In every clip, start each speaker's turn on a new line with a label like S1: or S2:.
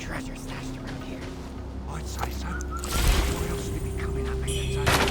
S1: treasure stashed around here. I'd say so. What else would be coming up in the time?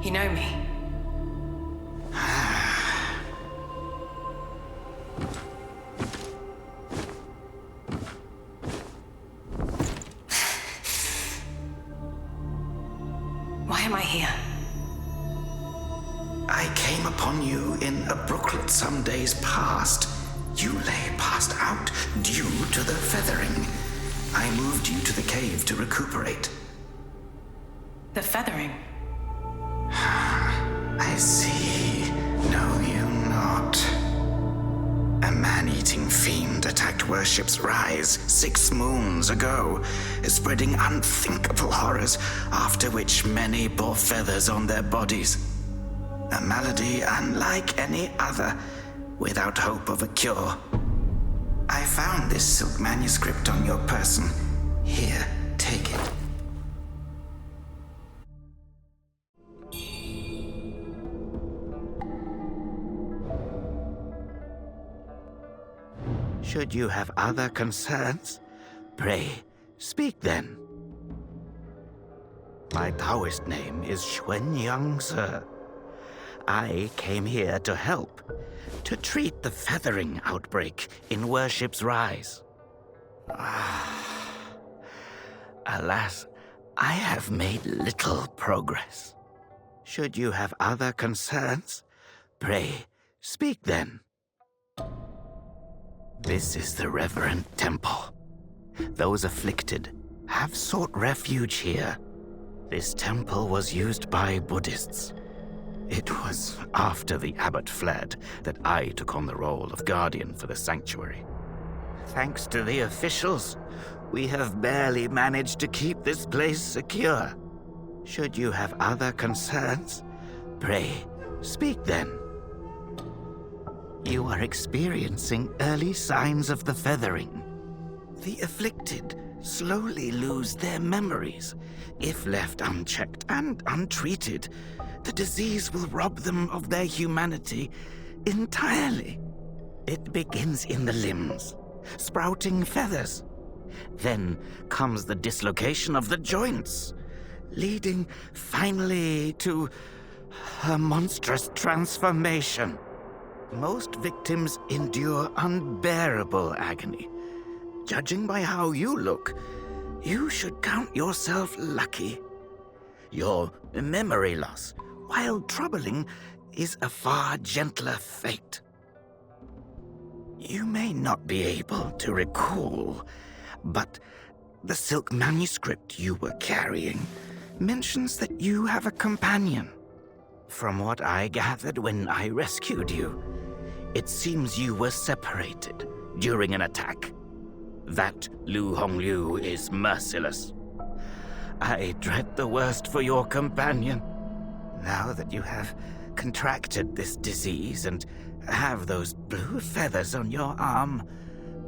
S2: You know me? Why am I here?
S3: I came upon you in a brooklet some days past. You lay passed out due to the feathering. I moved you to the cave to recuperate.
S2: The feathering?
S3: I see. Know you not. A man-eating fiend attacked Worship's Rise 6 moons ago, spreading unthinkable horrors, after which many bore feathers on their bodies. A malady unlike any other, without hope of a cure. I found this silk manuscript on your person. Here, take it.
S4: Should you have other concerns, pray, speak then. My Taoist name is Xuanyang, sir. I came here to help, to treat the feathering outbreak in Worship's Rise. Alas, I have made little progress. Should you have other concerns, pray, speak then. This is the reverent temple. Those afflicted have sought refuge here. This temple was used by Buddhists. It was after the abbot fled that I took on the role of guardian for the sanctuary. Thanks to the officials, we have barely managed to keep this place secure. Should you have other concerns, pray, speak then. You are experiencing early signs of the feathering. The afflicted slowly lose their memories. If left unchecked and untreated, the disease will rob them of their humanity entirely. It begins in the limbs, sprouting feathers. Then comes the dislocation of the joints, leading finally to a monstrous transformation. Most victims endure unbearable agony. Judging by how you look, you should count yourself lucky. Your memory loss, while troubling, is a far gentler fate. You may not be able to recall, but the silk manuscript you were carrying mentions that you have a companion. From what I gathered when I rescued you, it seems you were separated during an attack. That Lu Hongliu is merciless. I dread the worst for your companion. Now that you have contracted this disease and have those blue feathers on your arm,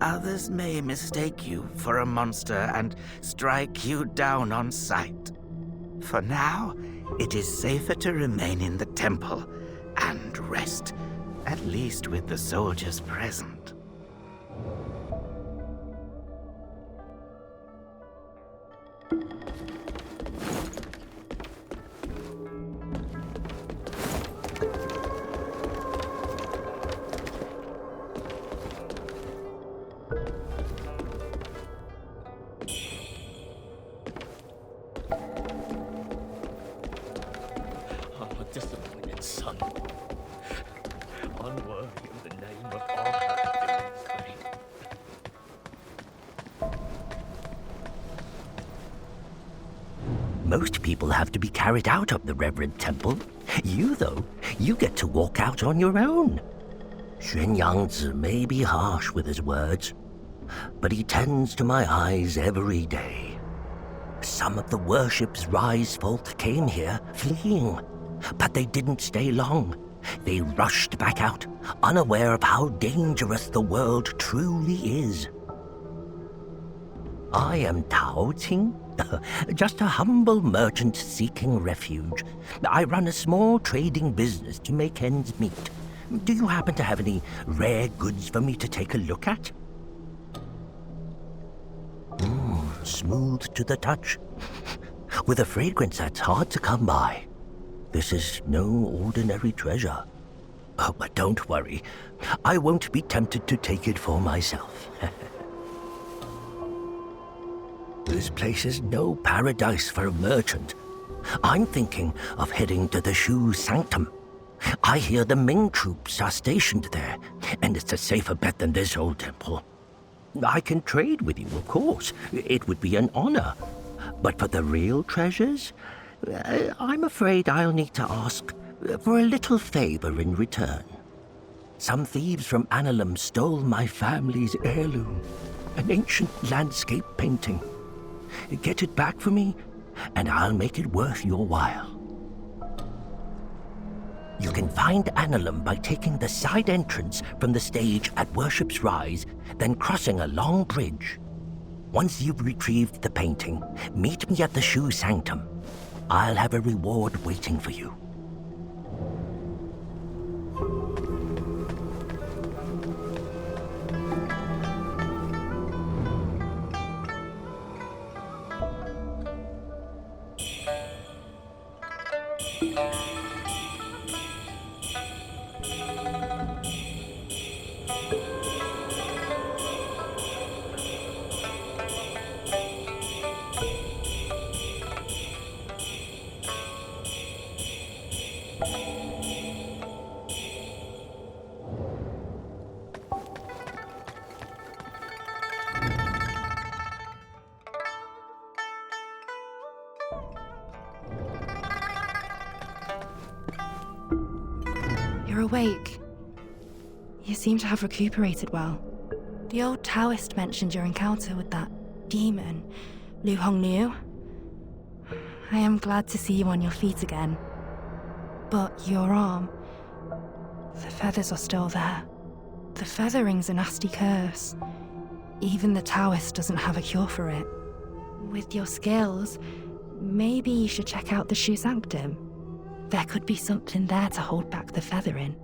S4: others may mistake you for a monster and strike you down on sight. For now, it is safer to remain in the temple and rest, at least with the soldiers present.
S5: Our disappointed son, unworthy of the name of our happy.
S6: Most people have to be carried out of the Reverend Temple. You, though, you get to walk out on your own. Xuan Yangzi may be harsh with his words, but he tends to my eyes every day. Some of the worship's rise folk came here fleeing, but they didn't stay long. They rushed back out, unaware of how dangerous the world truly is. I am Tao Ting, just a humble merchant seeking refuge. I run a small trading business to make ends meet. Do you happen to have any rare goods for me to take a look at? Smooth to the touch, with a fragrance that's hard to come by. This is no ordinary treasure. Oh, but don't worry, I won't be tempted to take it for myself. This place is no paradise for a merchant. I'm thinking of heading to the Shu Sanctum. I hear the Ming troops are stationed there, and it's a safer bet than this old temple. I can trade with you, of course. It would be an honor. But for the real treasures, I'm afraid I'll need to ask for a little favor in return. Some thieves from Annalum stole my family's heirloom, an ancient landscape painting. Get it back for me, and I'll make it worth your while. You can find Annalum by taking the side entrance from the stage at Worship's Rise, then crossing a long bridge. Once you've retrieved the painting, meet me at the Shu Sanctum. I'll have a reward waiting for you.
S7: You're awake. You seem to have recuperated well. The old Taoist mentioned your encounter with that demon, Lu Hongniu. I am glad to see you on your feet again. But your arm, the feathers are still there. The feathering's a nasty curse. Even the Taoist doesn't have a cure for it. With your skills, maybe you should check out the Shu Sanctum. There could be something there to hold back the feathering.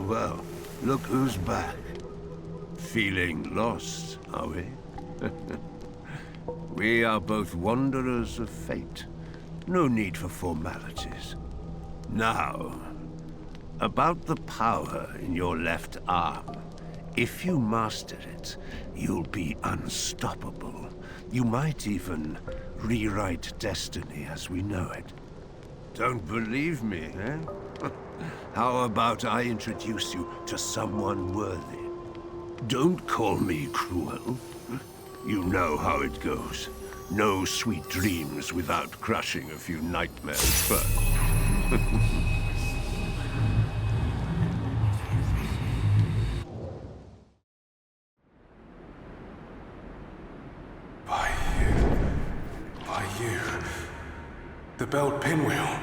S8: Well, look who's back. Feeling lost, are we? We are both wanderers of fate. No need for formalities. Now, about the power in your left arm. If you master it, you'll be unstoppable. You might even rewrite destiny as we know it. Don't believe me, eh? How about I introduce you to someone worthy? Don't call me cruel. You know how it goes. No sweet dreams without crushing a few nightmares first.
S9: By you. The belt pinwheel.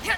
S2: Yeah.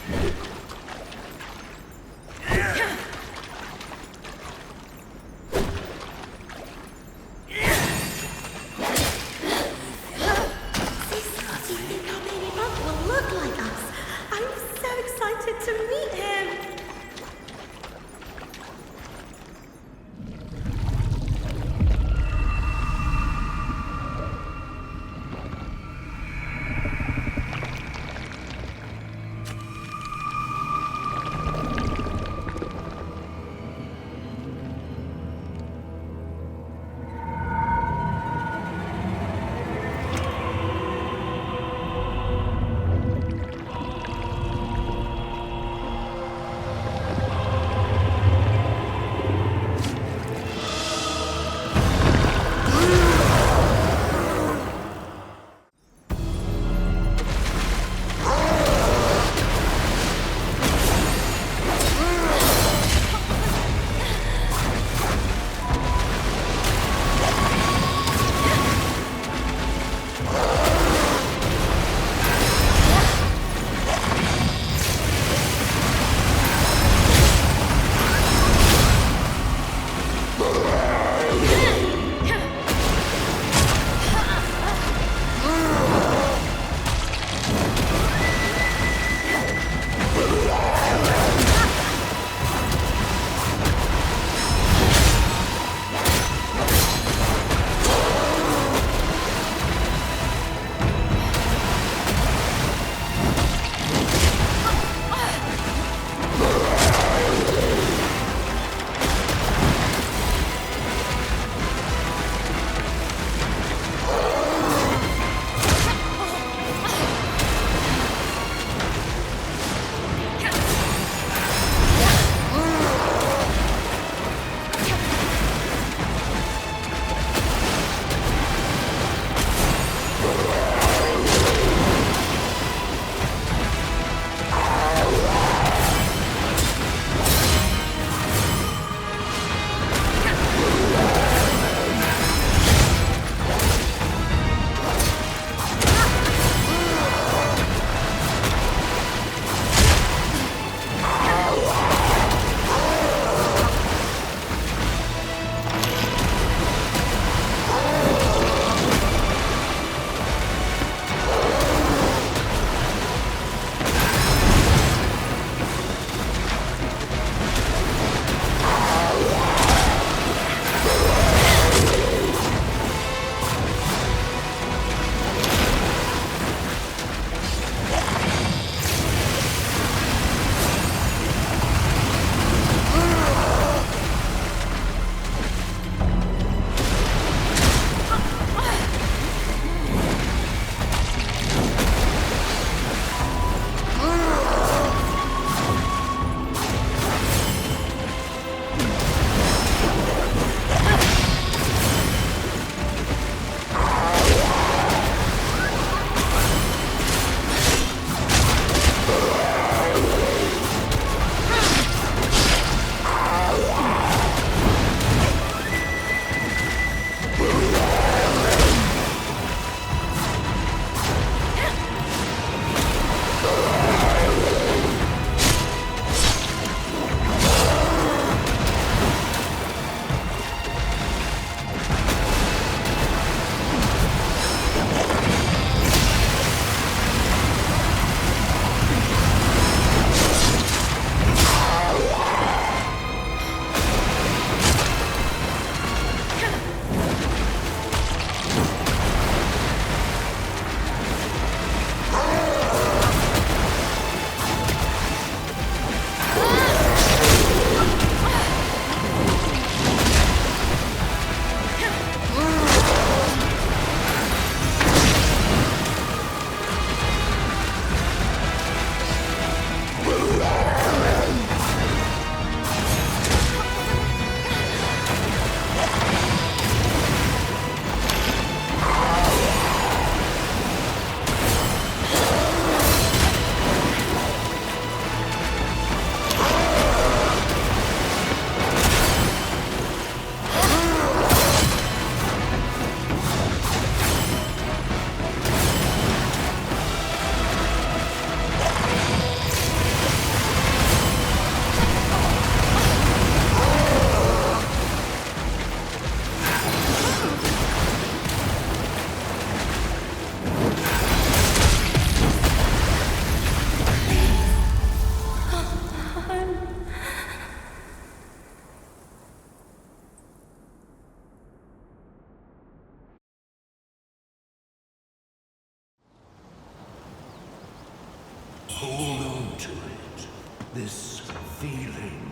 S9: Hold on to it. This feeling.